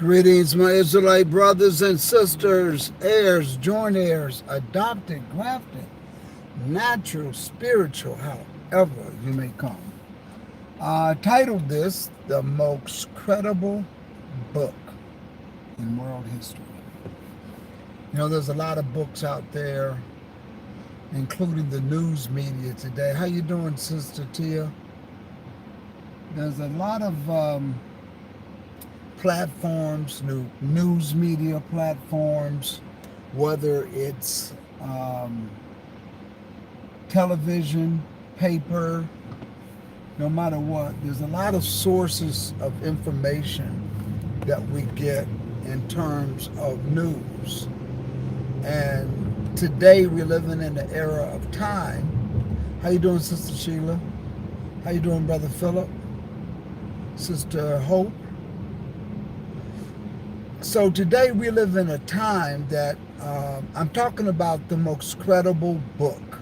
Greetings, my Israelite brothers and sisters, heirs, joint heirs, adopted, grafted, natural, spiritual, however you may come. I titled this The Most Credible Book in World History. You know, there's a lot of books out there, including the news media today. How you doing, Sister Tia? There's a lot of platforms, new news media platforms, whether it's television, paper, no matter what. There's a lot of sources of information that we get in terms of news. And today we're living in the era of time. How you doing, Sister Sheila? How you doing, Brother Philip? Sister Hope? So today we live in a time that I'm talking about the most credible book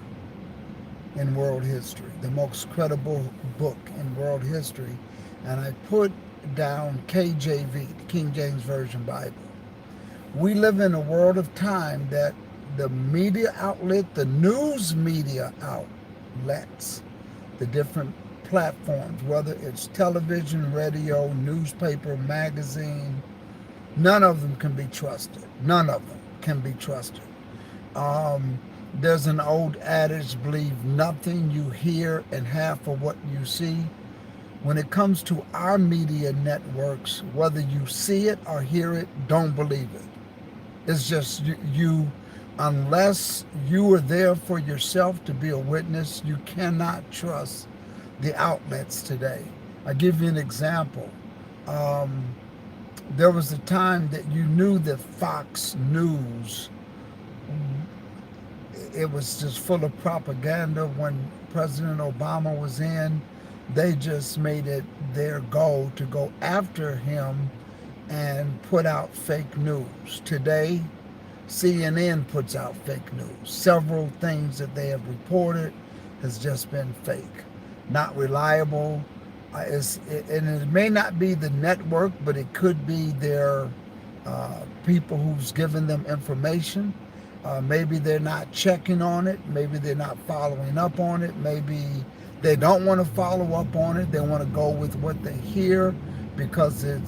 in world history, the most credible book in world history. And I put down KJV, the King James Version Bible. We live in a world of time that the media outlet, the news media outlets, the different platforms, whether it's television, radio, newspaper, magazine, none of them can be trusted. None of them can be trusted. There's an old adage, believe nothing you hear and half of what you see. When it comes to our media networks, whether you see it or hear it, don't believe it. It's just you unless you are there for yourself to be a witness, you cannot trust the outlets today. I'll give you an example. There was a time that you knew that Fox News, it was just full of propaganda. When President Obama was in, they just made it their goal to go after him and put out fake news. Today, CNN puts out fake news. Several things that they have reported has just been fake, not reliable. And it may not be the network, but it could be their people who's giving them information. Maybe they're not checking on it. Maybe they're not following up on it. Maybe they don't want to follow up on it. They want to go with what they hear because it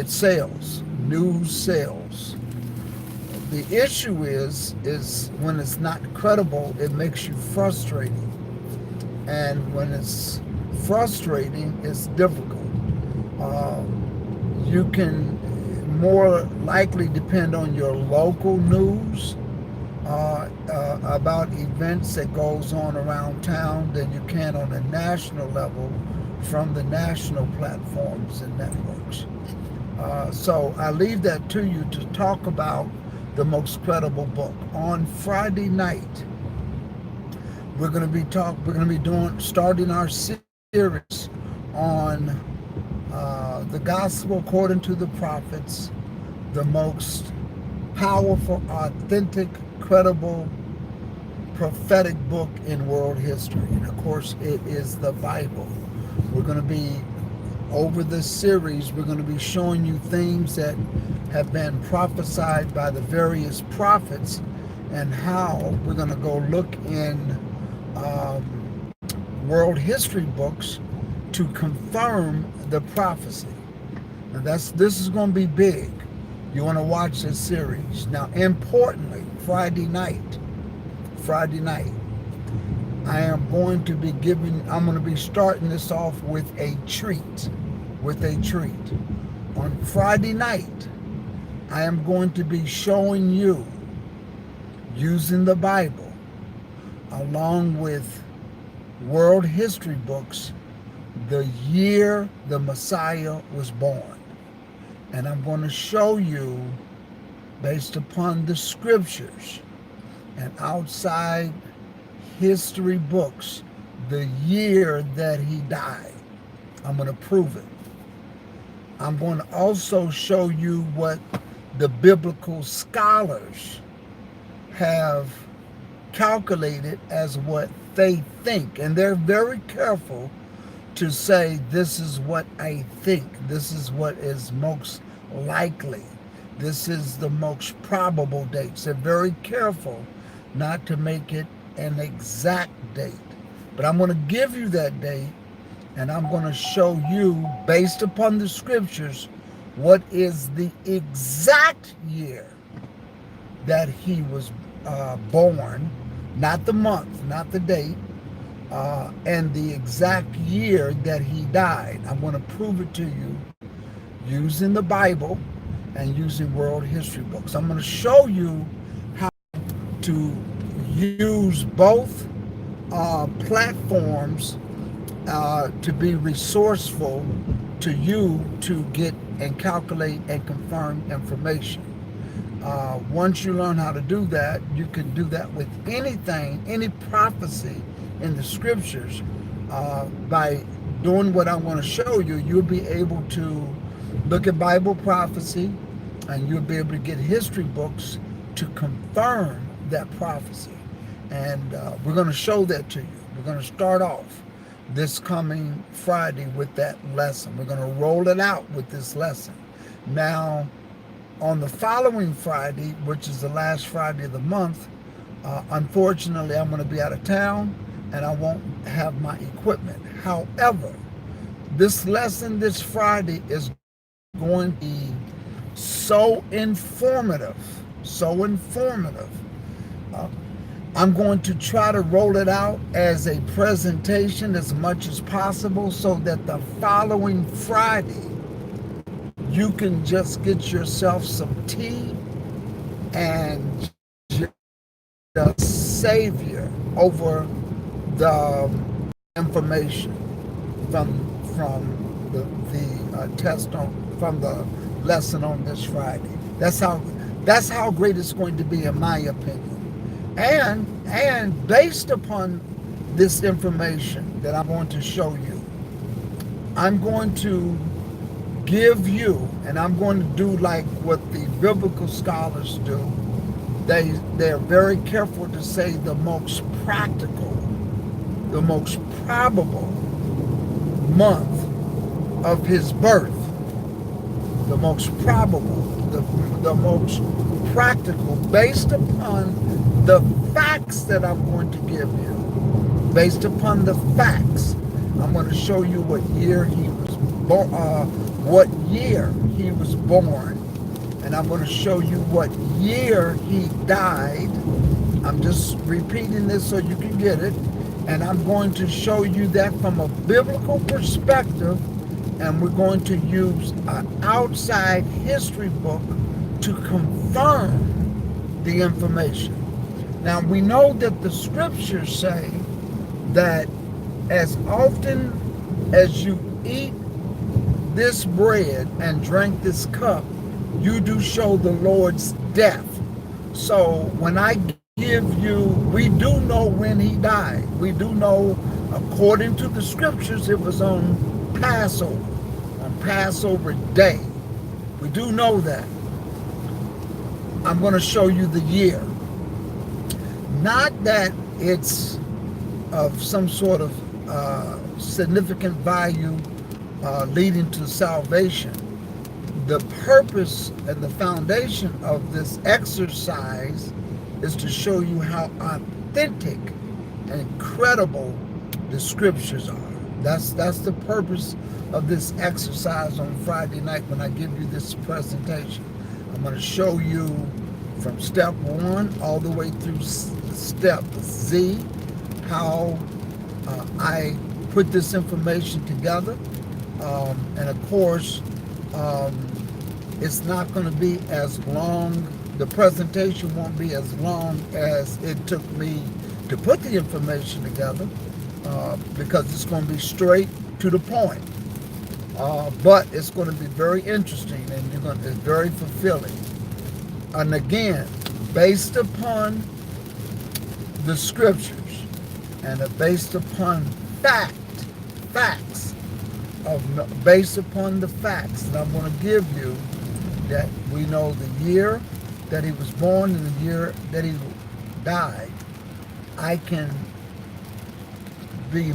sells. News sells. The issue is when it's not credible, it makes you frustrated. And when it's frustrating, it's difficult. You can more likely depend on your local news about events that goes on around town than you can on a national level from the national platforms and networks. So I leave that to you to talk about the most credible book. On Friday night, we're going to be starting our series on the gospel according to the prophets, the most powerful, authentic, credible, prophetic book in world history. And of course, it is the Bible. We're going to be, over this series, we're going to be showing you things that have been prophesied by the various prophets and how we're going to go look in world history books to confirm the prophecy. And this is going to be big. You want to watch this series. Now, importantly, Friday night, I'm going to be starting this off with a treat. On Friday night, I am going to be showing you, using the Bible, along with world history books, the year the Messiah was born. And I'm going to show you, based upon the scriptures and outside history books, the year that he died. I'm going to prove it. I'm going to also show you what the biblical scholars have calculated as what they think. And they're very careful to say, this is what I think. This is what is most likely. This is the most probable date. So very careful not to make it an exact date. But I'm going to give you that date, and I'm going to show you, based upon the scriptures, what is the exact year that he was born, not the month, not the date, and the exact year that he died. I'm going to prove it to you using the Bible and using world history books. I'm going to show you how to use both platforms to be resourceful to you to get and calculate and confirm information. Once you learn how to do that, you can do that with anything, any prophecy in the scriptures. By doing what I want to show you, you'll be able to look at Bible prophecy, and you'll be able to get history books to confirm that prophecy. And we're going to show that to you. We're going to start off this coming Friday with that lesson. We're going to roll it out with this lesson. Now, on the following Friday, which is the last Friday of the month, unfortunately, I'm going to be out of town and I won't have my equipment. However, this lesson this Friday is going to be so informative, so informative. I'm going to try to roll it out as a presentation as much as possible so that the following Friday, you can just get yourself some tea and the Savior over the information from the test from the lesson on this Friday. That's how great it's going to be, in my opinion. And based upon this information that I'm going to show you, I'm going to give you, and I'm going to do like what the biblical scholars do. They're very careful to say the most practical, the most probable month of his birth, the most probable, the most practical, based upon the facts that I'm going to give you. Based upon the facts, I'm going to show you what year he was born, and I'm going to show you what year he died. I'm just repeating this so you can get it, and I'm going to show you that from a biblical perspective, and we're going to use an outside history book to confirm the information. Now, we know that the scriptures say that as often as you eat this bread and drink this cup, you do show the Lord's death. So when I give you, we do know when he died. We do know, according to the scriptures, it was on Passover Day. We do know that. I'm going to show you the year. Not that it's of some sort of significant value leading to salvation. The purpose and the foundation of this exercise is to show you how authentic and incredible the scriptures are. That's the purpose of this exercise on Friday night when I give you this presentation. I'm going to show you from step 1 all the way through step Z, how I put this information together. And of course, it's not going to be as long, the presentation won't be as long as it took me to put the information together, because it's going to be straight to the point. But it's going to be very interesting, and it's very fulfilling. And again, based upon the scriptures and based upon based upon the facts that I'm going to give you, that we know the year that he was born and the year that he died, I can be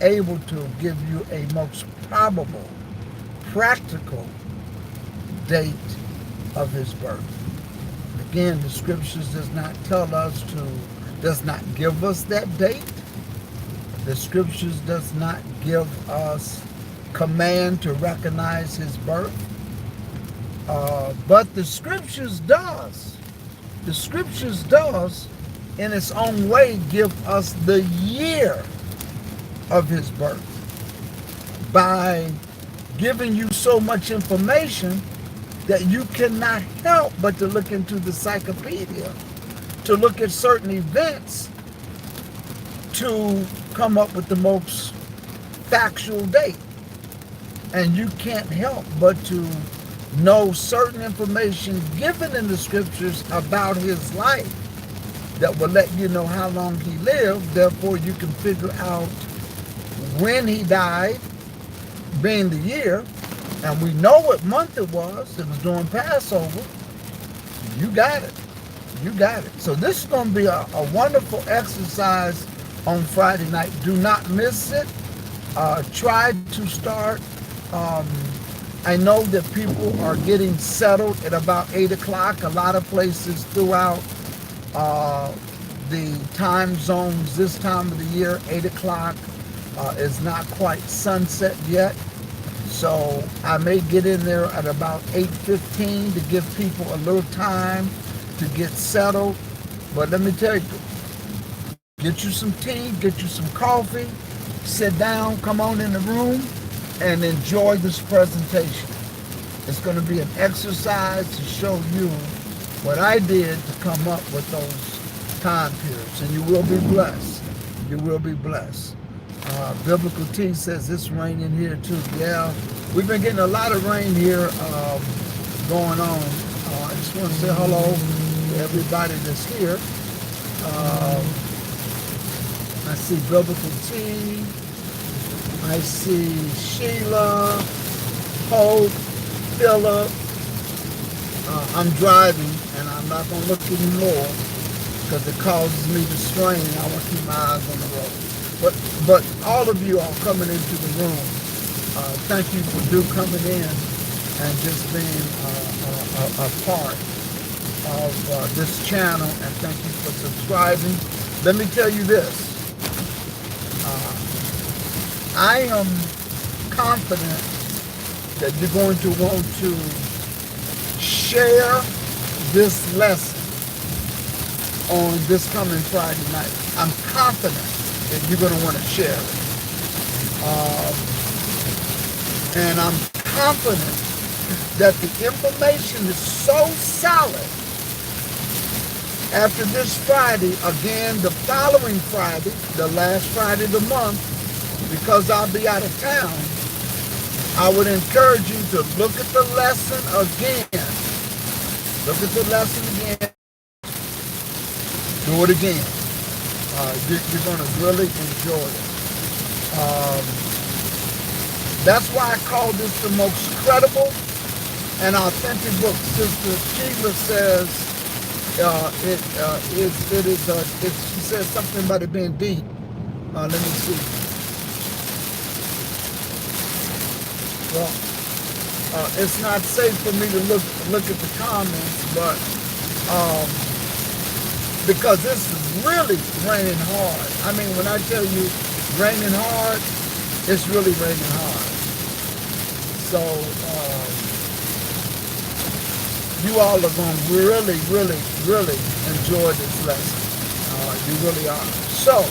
able to give you a most probable, practical date of his birth. Again, the scriptures does not give us that date. The scriptures does not give us command to recognize his birth. But the scriptures does. The scriptures does, in its own way, give us the year of his birth by giving you so much information that you cannot help but to look into the encyclopedia, to look at certain events, to come up with the most factual date. And you can't help but to know certain information given in the scriptures about his life that will let you know how long he lived. Therefore, you can figure out when he died, being the year, and we know what month it was. It was during Passover. You got it. You got it. So this is going to be a wonderful exercise on Friday night. Do not miss it. Try to start. I know that people are getting settled at about 8 o'clock. A lot of places throughout the time zones this time of the year, 8 o'clock is not quite sunset yet. So I may get in there at about 8:15 to give people a little time to get settled. But let me tell you, get you some tea, get you some coffee, sit down, come on in the room, and enjoy this presentation. It's going to be an exercise to show you what I did to come up with those time periods, and you will be blessed. You will be blessed. Biblical Tea says it's raining here too. Yeah, we've been getting a lot of rain here going on. I just want to say hello to everybody that's here. I see Biblical Tea. I see Sheila, Hope, Philip. I'm driving and I'm not going to look anymore because it causes me to strain. I want to keep my eyes on the road. But all of you are coming into the room. Thank you for coming in and just being a part of this channel, and thank you for subscribing. Let me tell you this. I am confident that you're going to want to share this lesson on this coming Friday night. I'm confident that you're going to want to share it. And I'm confident that the information is so solid. After this Friday, again, the following Friday, the last Friday of the month, because I'll be out of town, I would encourage you to look at the lesson again. Look at the lesson again. Do it again. You're going to really enjoy it. That's why I call this the most credible and authentic book. Sister Sheila says she says something about it being deep. Let me see. Well, it's not safe for me to look at the comments, but because this is really raining hard. I mean, when I tell you raining hard, it's really raining hard. So you all are going to really, really, really enjoy this lesson. You really are. So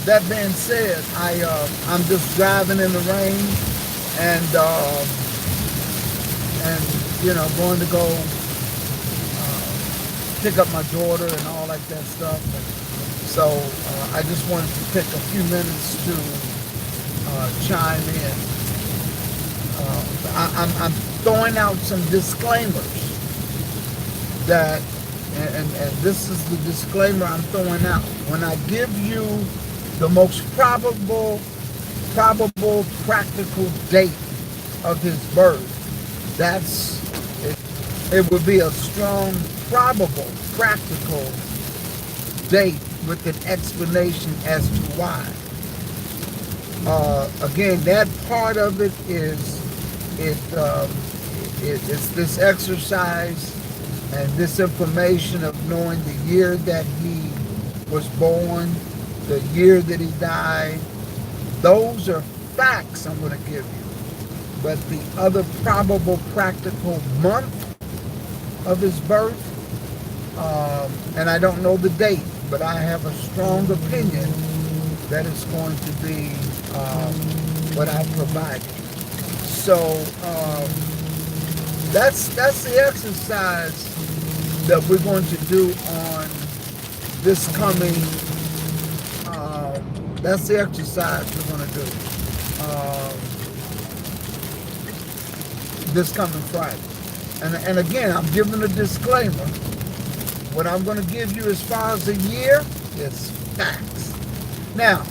that being said, I'm just driving in the rain and you know, going to go pick up my daughter and all like that stuff. So I just wanted to take a few minutes to chime in. I'm throwing out some disclaimers that, and this is the disclaimer I'm throwing out. When I give you the most probable practical date of his birth, that's it. It would be a strong probable practical date with an explanation as to why. Again, that part of it is It's this exercise and this information of knowing the year that he was born, the year that he died. Those are facts I'm going to give you. But the other probable practical month of his birth, and I don't know the date, but I have a strong opinion that it's going to be what I provided. So that's the exercise that we're going to do on this coming. That's the exercise we're going to do this coming Friday. And again, I'm giving a disclaimer. What I'm going to give you as far as a year is facts. Now,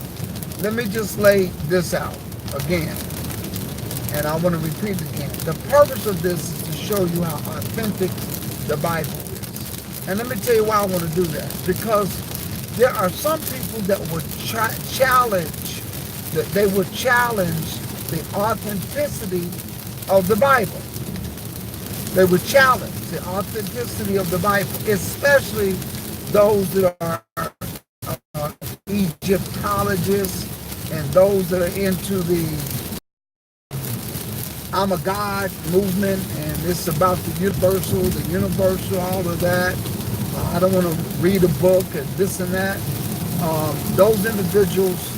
let me just lay this out again. And I want to repeat it again. The purpose of this is to show you how authentic the Bible is. And let me tell you why I want to do that. Because there are some people that would challenge the authenticity of the Bible. They would challenge the authenticity of the Bible, especially those that are Egyptologists and those that are into the I'm a God movement, and it's about the universal, all of that. I don't want to read a book and this and that. Those individuals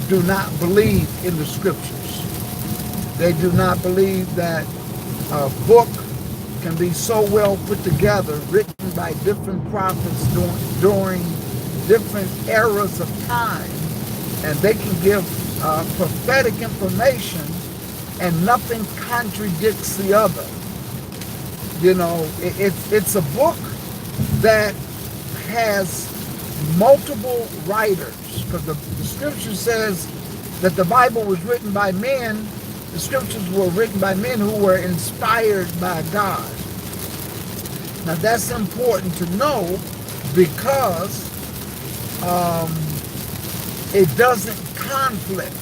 do not believe in the scriptures. They do not believe that a book can be so well put together, written by different prophets during different eras of time, and they can give prophetic information and nothing contradicts the other. You know, it's a book that has multiple writers, because the scripture says that the Bible was written by men. The scriptures were written by men who were inspired by God. Now that's important to know because it doesn't conflict.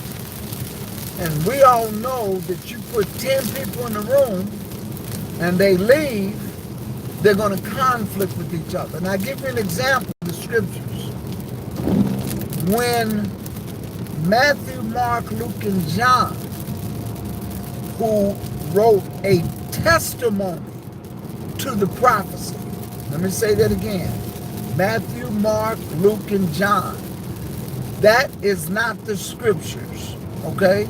And we all know that you put 10 people in the room and they leave, they're going to conflict with each other. And I give you an example of the scriptures. When Matthew, Mark, Luke, and John, who wrote a testimony to the prophecy. Let me say that again. Matthew, Mark, Luke, and John. That is not the scriptures, okay?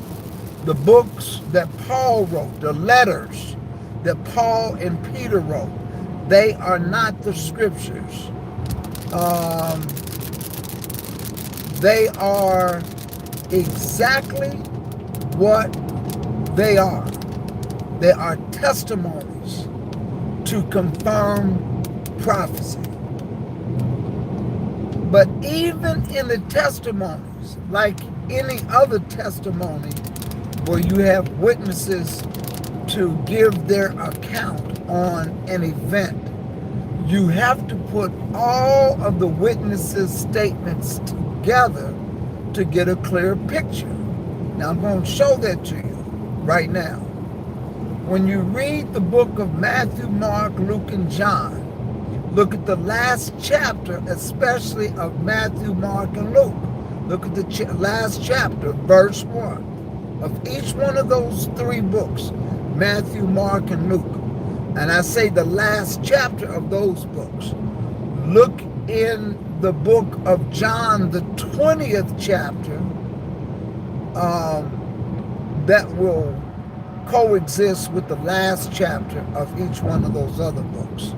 The books that Paul wrote, the letters that Paul and Peter wrote, they are not the scriptures. They are exactly what they are. They are testimonies to confirm prophecy. But even in the testimonies, like any other testimony where you have witnesses to give their account on an event, you have to put all of the witnesses' statements together to get a clear picture. Now I'm going to show that to you right now. When you read the book of Matthew, Mark, Luke, and John, look at the last chapter, especially of Matthew, Mark, and Luke. Look at the last chapter, verse 1 of each one of those three books, Matthew, Mark, and Luke. And I say the last chapter of those books. Look in the book of John, the 20th chapter, that will coexist with the last chapter of each one of those other books.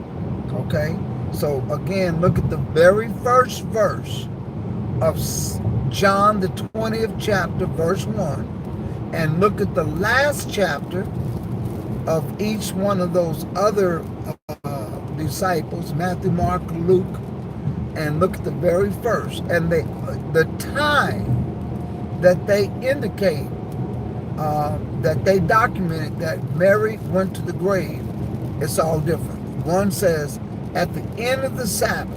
Okay? So again, look at the very first verse of John, the 20th chapter, verse 1, and look at the last chapter of each one of those other disciples, Matthew, Mark, Luke, and look at the very first. And the time that they indicate, that they documented that Mary went to the grave, it's all different. One says, at the end of the Sabbath,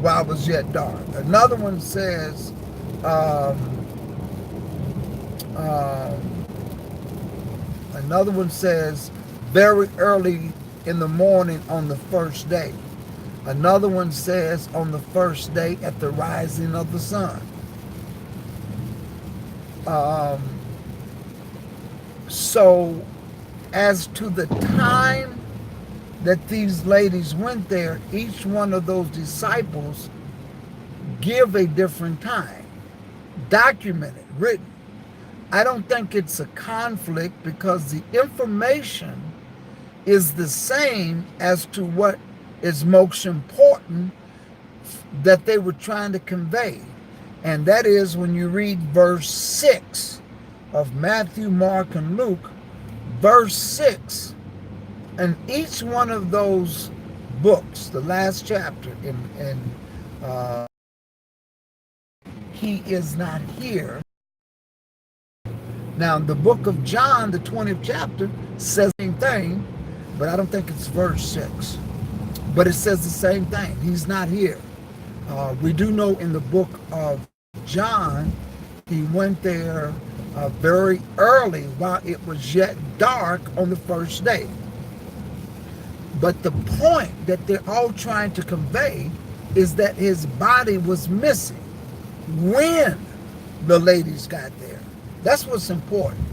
while it was yet dark. Another one says, Another one says very early in the morning on the first day. Another one says on the first day at the rising of the sun. Um, so as to the time that these ladies went there, each one of those disciples give a different time, documented, written. I don't think it's a conflict because the information is the same as to what is most important that they were trying to convey. And that is when you read verse 6 of Matthew, Mark, and Luke, verse 6, and each one of those books, the last chapter, he is not here. Now, the book of John, the 20th chapter, says the same thing, but I don't think it's verse 6. But it says the same thing. He's not here. We do know in the book of John, he went there very early while it was yet dark on the first day. But the point that they're all trying to convey is that his body was missing when the ladies got there. That's what's important.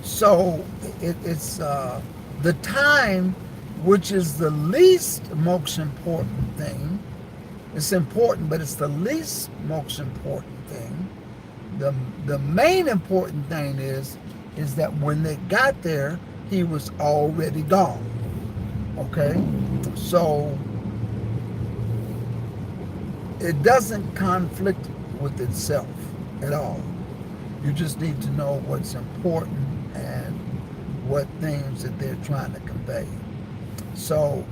So it's the time, which is the least most important thing. It's important, but it's the least most important thing. The main important thing is that when they got there, he was already gone. Okay? So it doesn't conflict with itself at all. You just need to know what's important and what things that they're trying to convey. So,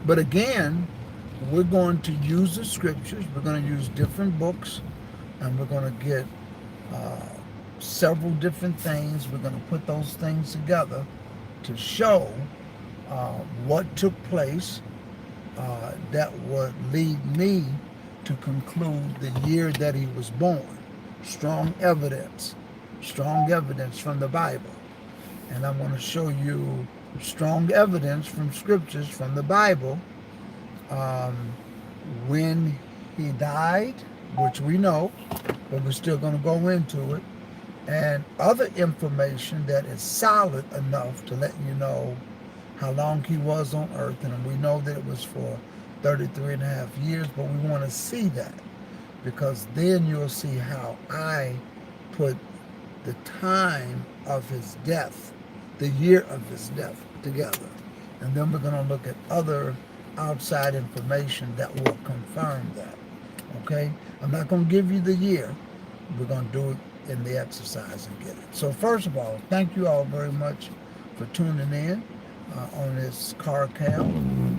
but again, we're going to use the scriptures. We're going to use different books, and we're going to get several different things. We're going to put those things together to show what took place that would lead me to conclude the year that he was born. Strong evidence from the Bible. And I'm going to show you strong evidence from scriptures from the Bible when he died, which we know, but we're still going to go into it, and other information that is solid enough to let you know how long he was on earth. And we know that it was for 33 and a half years, but we want to see that, because then you'll see how I put the time of his death, the year of his death, together. And then we're going to look at other outside information that will confirm that. Okay? I'm not going to give you the year. We're going to do it in the exercise and get it. So first of all, thank you all very much for tuning in on this car cam.